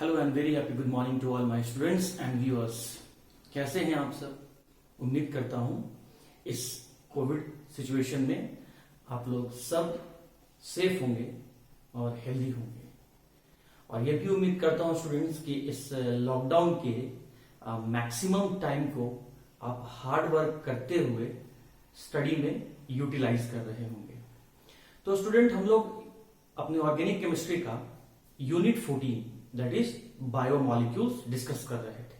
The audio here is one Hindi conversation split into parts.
Hello and very happy good morning to all my students and viewers. कैसे हैं आप सब? उम्मीद करता हूं इस कोविड सिचुएशन में आप लोग सब सेफ होंगे और हेल्दी होंगे। और यह भी उम्मीद करता हूं स्टूडेंट्स कि इस लॉकडाउन के मैक्सिमम टाइम को आप हार्ड वर्क करते हुए स्टडी में यूटिलाइज कर रहे होंगे। तो स्टूडेंट, हम लोग अपने ऑर्गेनिक केमिस्ट्री का unit 14 that is biomolecules discuss कर रहे थे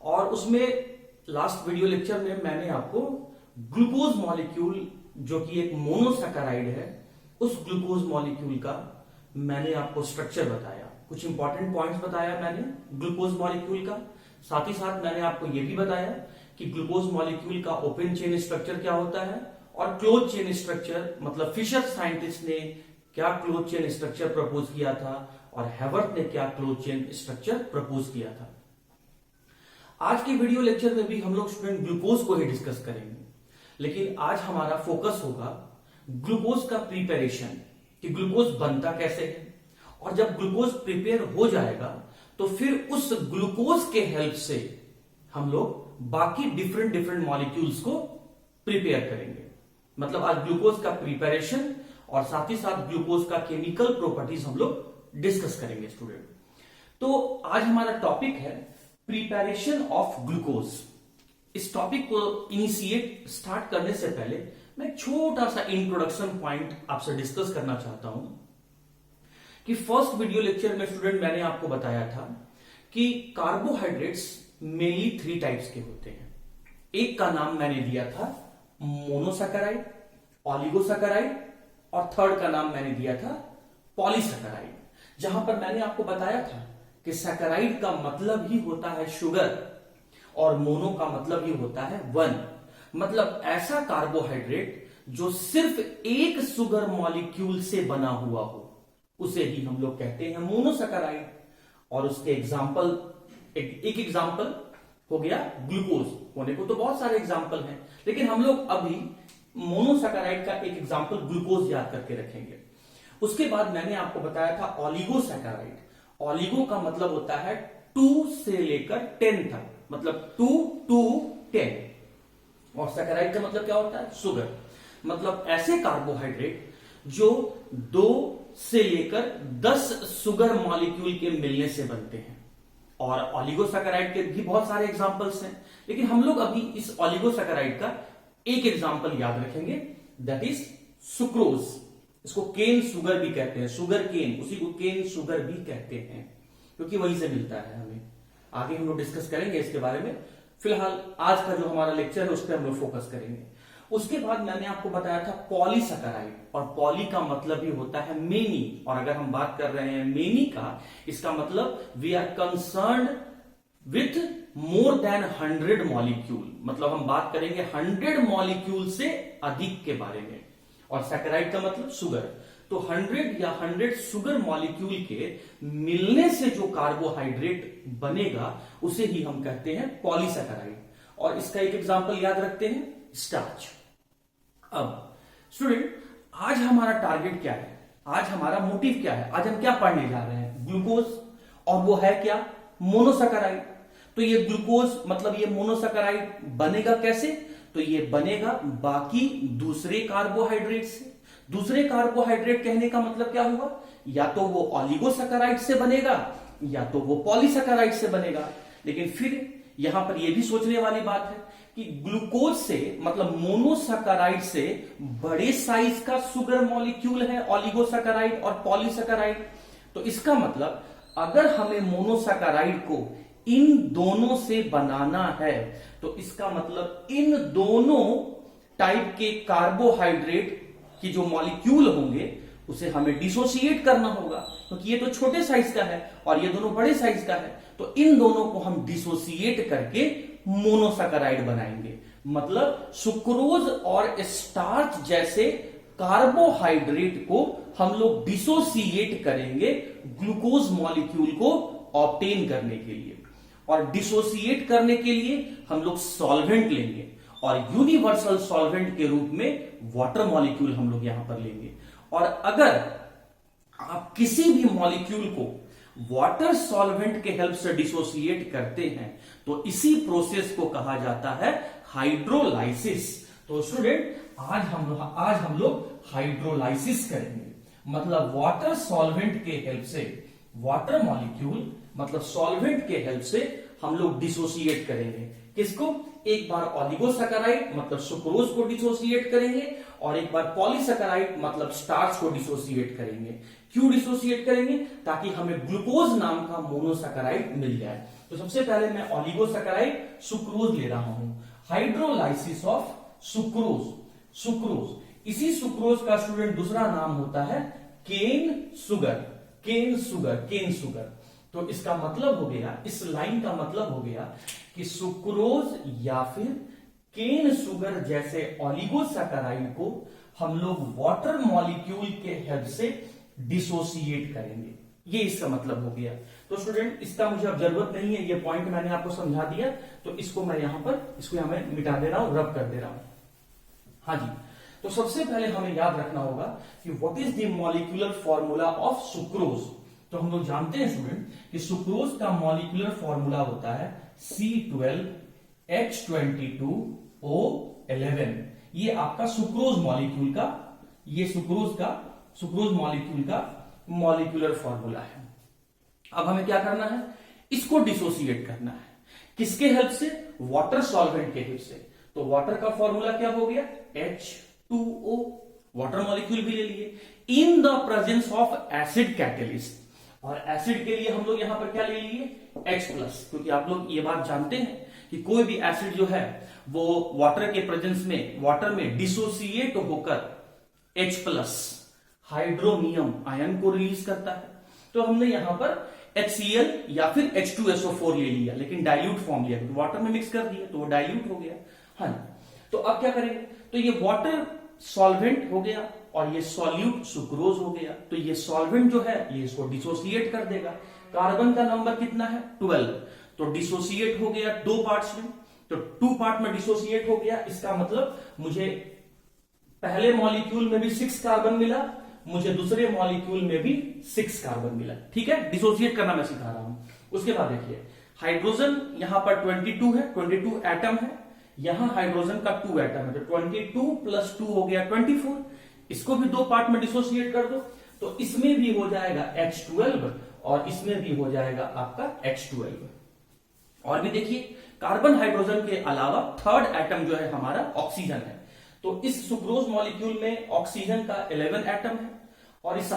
और उसमें लास्ट वीडियो लेक्चर में मैंने आपको ग्लूकोज मॉलिक्यूल जो कि एक मोनोसैकेराइड है, उस ग्लूकोज मॉलिक्यूल का मैंने आपको स्ट्रक्चर बताया, कुछ इंपॉर्टेंट पॉइंट्स बताया मैंने ग्लूकोज मॉलिक्यूल का। साथ ही साथ मैंने आपको यह भी बताया कि ग्लूकोज मॉलिक्यूल का ओपन चेन स्ट्रक्चर क्या होता है और क्लोज चेन स्ट्रक्चर, मतलब फिशर साइंटिस्ट ने क्या क्लोज चेन स्ट्रक्चर प्रपोज किया था और हेवर्थ ने क्या क्लोज चेन स्ट्रक्चर प्रपोज किया था। आज के वीडियो लेक्चर में भी हम लोग स्टूडेंट ग्लूकोज को ही डिस्कस करेंगे, लेकिन आज हमारा फोकस होगा ग्लूकोज का प्रिपरेशन, कि ग्लूकोज बनता कैसे है और जब ग्लूकोज प्रिपेयर हो जाएगा तो फिर उस ग्लूकोज के हेल्प से हम लोग बाकी डिफरेंट डिफरेंट मॉलिक्यूल्स को प्रिपेयर करेंगे। मतलब आज ग्लूकोज का प्रिपरेशन और साथ ही साथ ग्लूकोज का केमिकल प्रॉपर्टीज हम लोग डिस्कस करेंगे स्टूडेंट। तो आज हमारा टॉपिक है प्रिपरेशन ऑफ ग्लूकोज। इस टॉपिक को इनिशिएट स्टार्ट करने से पहले मैं एक छोटा सा इंट्रोडक्शन पॉइंट आपसे डिस्कस करना चाहता हूं कि फर्स्ट वीडियो लेक्चर में स्टूडेंट मैंने आपको बताया था कि कार्बोहाइड्रेट्स मेनली 3 टाइप्स के होते हैं। एक का नाम मैंने दिया था मोनोसैकेराइड, ऑलिगोसैकेराइड और थर्ड का नाम मैंने दिया था पॉलीसैकेराइड, जहां पर मैंने आपको बताया था कि सैकेराइड का मतलब ही होता है शुगर और मोनो का मतलब ही होता है वन। मतलब ऐसा कार्बोहाइड्रेट जो सिर्फ एक शुगर मॉलिक्यूल से बना हुआ हो उसे ही हम लोग कहते हैं मोनोसैकेराइड। और उसके एग्जाम्पल एक एग्जाम्पल हो गया ग्लूकोज, होने को तो बहुत सारे एग्जाम्पल हैं, लेकिन हम लोग अभी मोनोसैकेराइड का एक एग्जाम्पल ग्लूकोज याद करके रखेंगे। उसके बाद मैंने आपको बताया था ऑलिगोसैकेराइड। ऑलिगो का मतलब होता है 2 से लेकर 10 तक, मतलब 2 to 10। और सैकेराइड का मतलब क्या होता है? शुगर। मतलब ऐसे कार्बोहाइड्रेट जो 2 से लेकर 10 शुगर मॉलिक्यूल के मिलने से बनते हैं। और ऑलिगोसैकेराइड के भी बहुत सारे एग्जांपल्स हैं, लेकिन हम लोग अभी इस ऑलिगोसैकेराइड का एक एग्जांपल याद रखेंगे, दैट इज सुक्रोज। इसको केन शुगर भी कहते हैं, शुगर केन, उसी को केन शुगर भी कहते हैं क्योंकि वहीं से मिलता है हमें। आगे हम लोग डिस्कस करेंगे इसके बारे में। फिलहाल आज का जो हमारा लेक्चर है उस पर हम लोग फोकस करेंगे। उसके बाद मैंने आपको बताया था पॉलीसैकेराइड, और पॉली का मतलब ही होता है मेनी। और अगर हम बात कर रहे हैं मेनी का, इसका मतलब we are concerned with more than 100 molecule, मतलब हम बात करेंगे 100 मॉलिक्यूल से अधिक के बारे में। और सैकेराइड का मतलब शुगर, तो 100 या 100 शुगर मॉलिक्यूल के मिलने से जो कार्बोहाइड्रेट बनेगा उसे ही हम कहते हैं पॉलीसैकेराइड। और इसका एक एग्जांपल याद रखते हैं, स्टार्च। अब स्टूडेंट, आज हमारा टारगेट क्या है, आज हमारा मोटिव क्या है, आज हम क्या पढ़ने जा रहे हैं? ग्लूकोज, और वो है क्या? मोनोसैकेराइड। तो ये ग्लूकोज मतलब ये मोनोसैकेराइड बनेगा कैसे? तो ये बनेगा बाकी दूसरे कार्बोहाइड्रेट से। दूसरे कार्बोहाइड्रेट कहने का मतलब क्या हुआ? या तो वो ऑलिगोसैकेराइड से बनेगा या तो वो पॉलीसैकेराइड से बनेगा। लेकिन फिर यहां पर यह भी सोचने वाली बात है कि ग्लूकोज से मतलब मोनोसैकेराइड से बड़े साइज का शुगर मॉलिक्यूल है ऑलिगोसैकेराइड और पॉलीसैकेराइड। तो इसका मतलब अगर हमें मोनोसैकेराइड को इन दोनों से बनाना है तो इसका मतलब इन दोनों टाइप के कार्बोहाइड्रेट की जो मॉलिक्यूल होंगे उसे हमें डिसोसिएट करना होगा, क्योंकि ये तो छोटे साइज का है और ये दोनों बड़े साइज का है। तो इन दोनों को हम डिसोसिएट करके मोनोसैकेराइड बनाएंगे। मतलब सुक्रोज और स्टार्च जैसे कार्बोहाइड्रेट को हम लोग डिसोसिएट करेंगे ग्लूकोज मॉलिक्यूल को ऑब्टेन करने के लिए। और डिसोसिएट करने के लिए हम लोग सॉल्वेंट लेंगे, और यूनिवर्सल सॉल्वेंट के रूप में वाटर मॉलिक्यूल हम लोग यहां पर लेंगे। और अगर आप किसी भी मॉलिक्यूल को वाटर सॉल्वेंट के हेल्प से डिसोसिएट करते हैं तो इसी प्रोसेस को कहा जाता है हाइड्रोलाइसिस। तो स्टूडेंट आज हम लोग हाइड्रोलाइसिस करेंगे, मतलब वाटर सॉल्वेंट के हेल्प से, वाटर मॉलिक्यूल मतलब सॉल्वेंट के हेल्प से हम लोग डिसोसिएट करेंगे। किसको? एक बार ऑलिगोसैकेराइड मतलब सुक्रोज को डिसोसिएट करेंगे और एक बार पॉलीसैकेराइड मतलब स्टार्च को डिसोसिएट करेंगे। क्यों डिसोसिएट करेंगे? ताकि हमें ग्लूकोज नाम का मोनोसैकेराइड मिल जाए। तो सबसे पहले मैं ऑलिगोसैकेराइड सुक्रोज ले रहा हूं। Hydrolysis of sucrose. इसी सुक्रोज का स्टूडेंट दूसरा नाम होता है केन सुगर। तो इसका मतलब हो गया, इस लाइन का मतलब हो गया कि सुक्रोज या फिर केन सुगर जैसे ऑलिगोसैकेराइड को हम लोग वाटर मॉलिक्यूल के हेल्प से डिसोसिएट करेंगे। ये इसका मतलब हो गया। तो स्टूडेंट इसका मुझे अब जरूरत नहीं है, ये पॉइंट मैंने आपको समझा दिया, तो इसको मैं यहां मैं मिटा दे रहा हूं, रब कर दे रहा हूं। हाँ जी, तो सबसे पहले हमें याद रखना होगा कि what is the molecular formula of sucrose. तो हम लोग जानते हैं स्टूडेंट कि सुक्रोज का मॉलिक्यूलर फॉर्मूला होता है C12H22O11। ये आपका सुक्रोज मॉलिक्यूल का मॉलिक्यूलर फॉर्मूला है। अब हमें क्या करना है? इसको डिसोसिएट करना है। किसके हेल्प से? वाटर सॉल्वेंट के हेल्प से। तो वाटर का फॉर्मूला क्या हो गया? H2O, वाटर मॉलिक्यूल भी ले लिए, in the presence of acid catalyst. और एसिड के लिए हम लोग यहां पर क्या ले लिए? H+, क्योंकि आप लोग ये बात जानते हैं कि कोई भी एसिड जो है वो वाटर के प्रेजेंस में, वाटर में डिसोसिएट होकर H+ हाइड्रोनियम आयन को रिलीज करता है। तो हमने यहां पर HCl या फिर H2SO4 ले लिया, लेकिन डाइल्यूट फॉर्म लिया, वाटर में मिक्स कर दिया तो वो डाइल्यूट हो गया। हाँ, तो अब क्या करेंगे? तो ये वाटर सॉल्वेंट हो गया और ये सॉल्यूट सुक्रोज हो गया। तो ये सॉल्वेंट जो है ये इसको डिसोसिएट कर देगा। कार्बन का नंबर कितना है? 12। तो डिसोसिएट हो गया 2 पार्ट्स में, तो 2 पार्ट में डिसोसिएट हो गया। इसका मतलब मुझे पहले मॉलिक्यूल में भी 6 कार्बन मिला, मुझे दूसरे मॉलिक्यूल में भी 6 कार्बन मिला। ठीक है, डिसोसिएट करना मैं सिखा रहा हूं। उसके बाद देखिए हाइड्रोजन यहां पर 22 है, 22 एटम है, यहां हाइड्रोजन का 2 एटम है, तो 22 + 2 हो गया 24। इसको भी 2 पार्ट में डिसोसिएट कर दो, तो इसमें भी हो जाएगा H12 और इसमें भी हो जाएगा आपका H12। और भी देखिए, कार्बन हाइड्रोजन के अलावा थर्ड एटम जो है हमारा ऑक्सीजन है। तो इस सुक्रोज मॉलिक्यूल में ऑक्सीजन का 11 एटम है और इस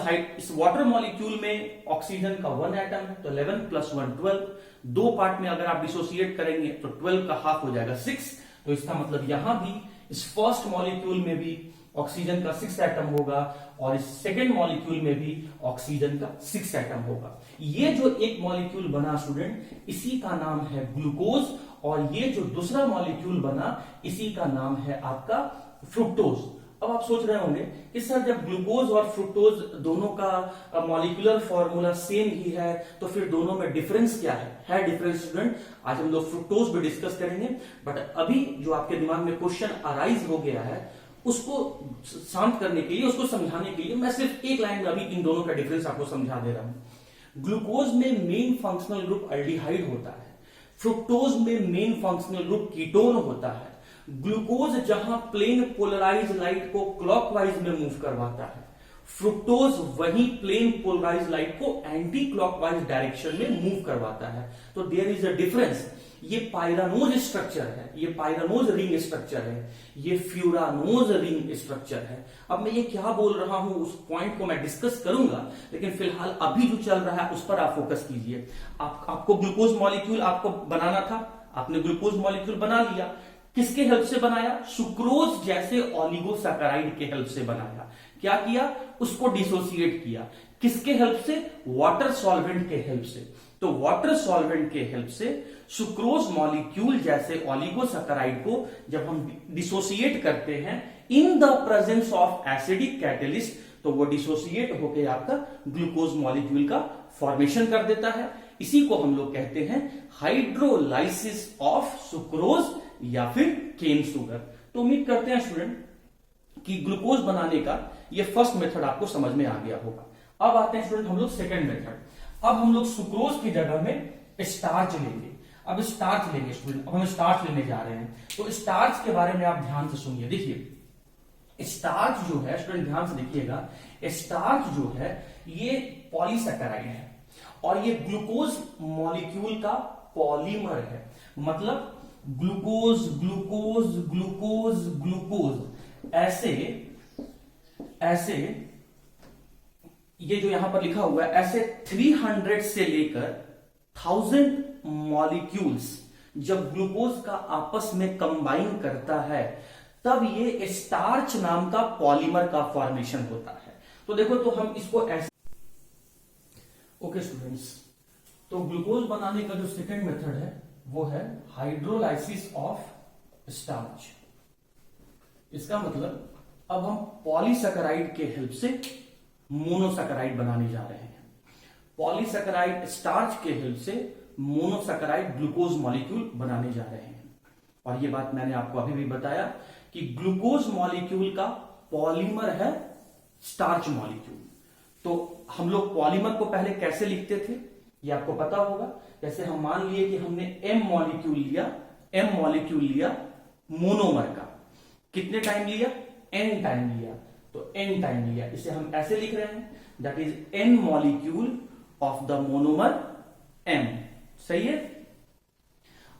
वाटर मॉलिक्यूल में ऑक्सीजन का 1 एटम है। तो 11 + 1 12। 2 पार्ट में अगर आप डिसोसिएट करेंगे तो 12 का हाफ हो जाएगा 6। तो इसका मतलब यहां भी इस फर्स्ट मॉलिक्यूल में भी ऑक्सीजन का 6 एटम होगा और इस सेकेंड मॉलिक्यूल में भी ऑक्सीजन का 6 एटम होगा। ये जो एक मॉलिक्यूल बना स्टूडेंट, इसी का नाम है ग्लूकोज, और ये जो दूसरा मॉलिक्यूल बना इसी का नाम है आपका फ्रुक्टोज। अब आप सोच रहे होंगे कि सर जब ग्लूकोज और फ्रुक्टोज दोनों का मॉलिक्यूलर फॉर्मूला सेम ही है तो फिर दोनों में डिफरेंस क्या है डिफरेंस स्टूडेंट? आज हम लोग फ्रुक्टोज भी डिस्कस करेंगे, बट अभी जो आपके दिमाग में क्वेश्चन अराइज हो गया है उसको शांत करने के लिए, उसको समझाने के लिए मैं सिर्फ एक लाइन में अभी इन दोनों का डिफरेंस आपको समझा दे रहा हूं। ग्लूकोज में मेन फंक्शनल ग्रुप अल्डिहाइड होता है, फ्रुक्टोज में मेन फंक्शनल ग्रुप कीटोन होता है। ग्लूकोज जहां प्लेन पोलराइज लाइट को क्लॉकवाइज में मूव करवाता है, फ्रुक्टोज वही प्लेन पोलराइज लाइट को एंटी क्लॉकवाइज डायरेक्शन में मूव करवाता है। तो देयर इज अ डिफरेंस। ये पायरानोज स्ट्रक्चर है, ये पायरानोज रिंग स्ट्रक्चर है, ये फ्यूरानोज रिंग स्ट्रक्चर है। अब मैं ये क्या बोल रहा हूं उस पॉइंट को मैं डिस्कस करूंगा, लेकिन फिलहाल अभी जो चल रहा है उस पर आप फोकस कीजिए। आपको ग्लूकोज मॉलिक्यूल आपको बनाना था, आपने ग्लूकोज मॉलिक्यूल बना लिया। किसके हेल्प से बनाया? सुक्रोज जैसे ऑलिगोसैकेराइड के हेल्प से बनाया। क्या किया? उसको डिसोसिएट किया। किसके हेल्प से? वाटर सॉल्वेंट के हेल्प से। तो वाटर सॉल्वेंट के हेल्प से सुक्रोज मॉलिक्यूल जैसे ऑलिगोसैकेराइड को जब हम डिसोसिएट करते हैं in the presence of acidic catalyst, तो वो डिसोसिएट होकर आपका ग्लूकोज मॉलिक्यूल का फॉर्मेशन कर देता है। इसी को हम लोग कहते हैं हाइड्रोलाइसिस ऑफ सुक्रोज या फिर केन सुगर। तो उम्मीद करते हैं स्टूडेंट कि ग्लूकोज बनाने का ये फर्स्ट मेथड आपको समझ में आ गया होगा। अब आते हैं स्टूडेंट हम लोग सेकंड मेथड। अब हम लोग सुक्रोज की जगह में स्टार्च लेंगे। अब स्टार्च लेंगे स्टूडेंट, अब हम स्टार्च लेने जा रहे हैं। तो स्टार्च के बारे में आप ध्यान से सुनिए। देखिए स्टार्च जो है स्टूडेंट, ध्यान से देखिएगा, स्टार्च जो है ये पॉलीसैकेराइड है और ये ग्लूकोज मॉलिक्यूल का पॉलीमर है। मतलब ग्लूकोज ग्लूकोज ग्लूकोज ग्लूकोज ऐसे ऐसे, ये जो यहां पर लिखा हुआ है, ऐसे 300 से लेकर 1000 मॉलिक्यूल्स जब ग्लूकोज का आपस में कंबाइन करता है तब ये स्टार्च नाम का पॉलीमर का फॉर्मेशन होता है। तो देखो, तो हम इसको ऐसे, ओके स्टूडेंट्स, तो ग्लूकोज बनाने का जो सेकंड मेथड है वो है हाइड्रोलाइसिस ऑफ स्टार्च। इसका मतलब अब हम पॉलीसैकेराइड के हेल्प से मोनोसैकेराइड बनाने जा रहे हैं। पॉलीसैकेराइड स्टार्च के हेल्प से मोनोसैकेराइड ग्लूकोज मॉलिक्यूल बनाने जा रहे हैं। और ये बात मैंने आपको अभी भी बताया कि ग्लूकोज मॉलिक्यूल का पॉलीमर है स्टार्च मॉलिक्यूल। तो हम लोग पॉलीमर को पहले कैसे लिखते थे ये आपको पता होगा। जैसे हम मान लिए कि हमने एम मॉलिक्यूल लिया मोनोमर का, कितने टाइम लिया, एन टाइम लिया, तो एन टाइम लिया, इसे हम ऐसे लिख रहे हैं, that is an molecule of the monomer M. सही है।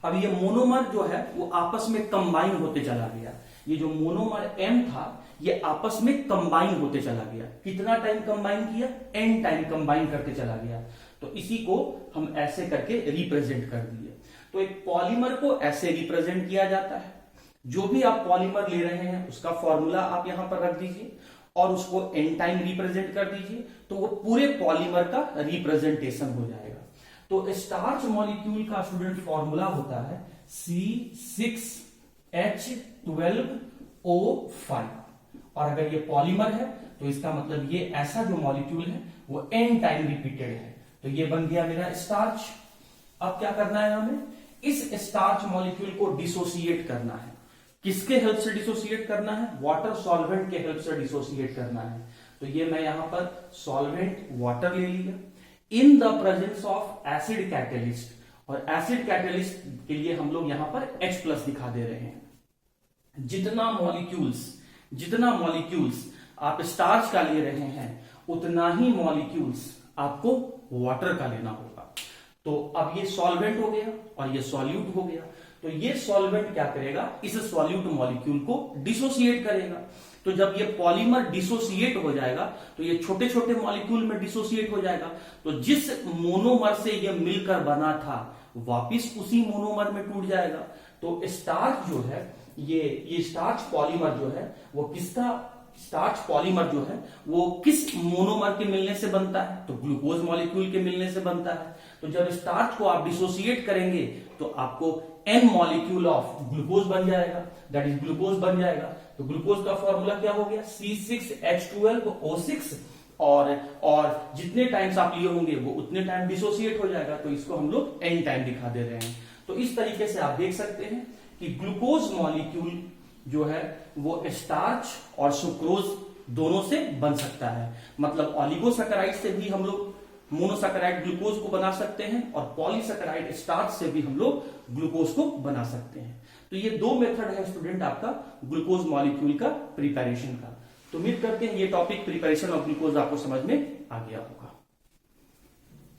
अब ये मोनोमर जो है वो आपस में कंबाइन होते चला गया। ये जो मोनोमर एम था ये आपस में कंबाइन होते चला गया। कितना टाइम कंबाइन किया, एन टाइम कंबाइन करते चला गया। तो इसी को हम ऐसे करके रिप्रेजेंट कर दिए। तो एक पॉलीमर को ऐसे रिप्रेजेंट किया जाता है। जो भी आप पॉलीमर ले रहे हैं उसका फॉर्मूला आप यहां पर रख दीजिए और उसको एन टाइम रिप्रेजेंट कर दीजिए, तो वो पूरे पॉलीमर का रिप्रेजेंटेशन हो जाएगा। तो स्टार्च मॉलिक्यूल का स्टूडेंट फॉर्मूला होता है C6H12O5। और अगर ये पॉलीमर है तो इसका मतलब ये ऐसा जो मॉलिक्यूल है वो एन टाइम रिपीटेड है। तो ये बन गया मेरा स्टार्च। अब क्या करना है, हमें इस स्टार्च मॉलिक्यूल को डिसोसिएट करना है। किसके हेल्प से डिसोसिएट करना है, वाटर सॉल्वेंट के हेल्प से डिसोसिएट करना है। तो ये मैं यहां पर सॉल्वेंट वाटर ले लिया in the presence of acid catalyst, और एसिड कैटेलिस्ट के लिए हम लोग यहां पर H+ दिखा दे रहे हैं। जितना मॉलिक्यूल्स आप स्टार्च का ले रहे हैं उतना ही मॉलिक्यूल्स आपको वाटर का लेना होगा। तो अब ये सॉल्वेंट हो गया और ये सॉल्यूट हो गया। तो ये सॉल्वेंट क्या करेगा, इस सॉल्यूट मॉलिक्यूल को डिसोसिएट करेगा। तो जब ये पॉलीमर डिसोसिएट हो जाएगा तो ये छोटे छोटे मॉलिक्यूल में डिसोसिएट हो जाएगा। तो जिस मोनोमर से ये मिलकर बना था वापिस उसी मोनोमर में टूट जाएगा। तो स्टार्च जो है, ये स्टार्च पॉलीमर जो है वो किसका, स्टार्च पॉलीमर जो है वो किस मोनोमर के मिलने से बनता है, तो ग्लूकोज मॉलिक्यूल के मिलने से बनता है। तो जब स्टार्च को आप डिसोसिएट करेंगे तो आपको एन मॉलिक्यूल ऑफ ग्लूकोज बन जाएगा, दैट इज ग्लूकोज बन जाएगा। तो ग्लूकोज का फॉर्मूला क्या हो गया, C6H12O6, और जितने टाइम्स आप लिए होंगे वो उतने टाइम डिसोसिएट हो जाएगा। तो इसको हम लोग एन टाइम दिखा दे रहे हैं। तो इस तरीके से आप देख सकते हैं कि ग्लूकोज मॉलिक्यूल जो है वो स्टार्च और सुक्रोज दोनों से बन सकता है। मतलब ऑलिगोसैकेराइड से भी हम लोग मोनोसैकेराइड ग्लूकोज को बना सकते हैं और पॉलीसैकेराइड स्टार्च से भी हम लोग ग्लूकोज को बना सकते हैं। तो ये दो मेथड है स्टूडेंट आपका ग्लूकोज मॉलिक्यूल का प्रिपरेशन का। तो उम्मीद करते हैं ये टॉपिक प्रिपरेशन ऑफ ग्लूकोज आपको समझ में आ गया होगा।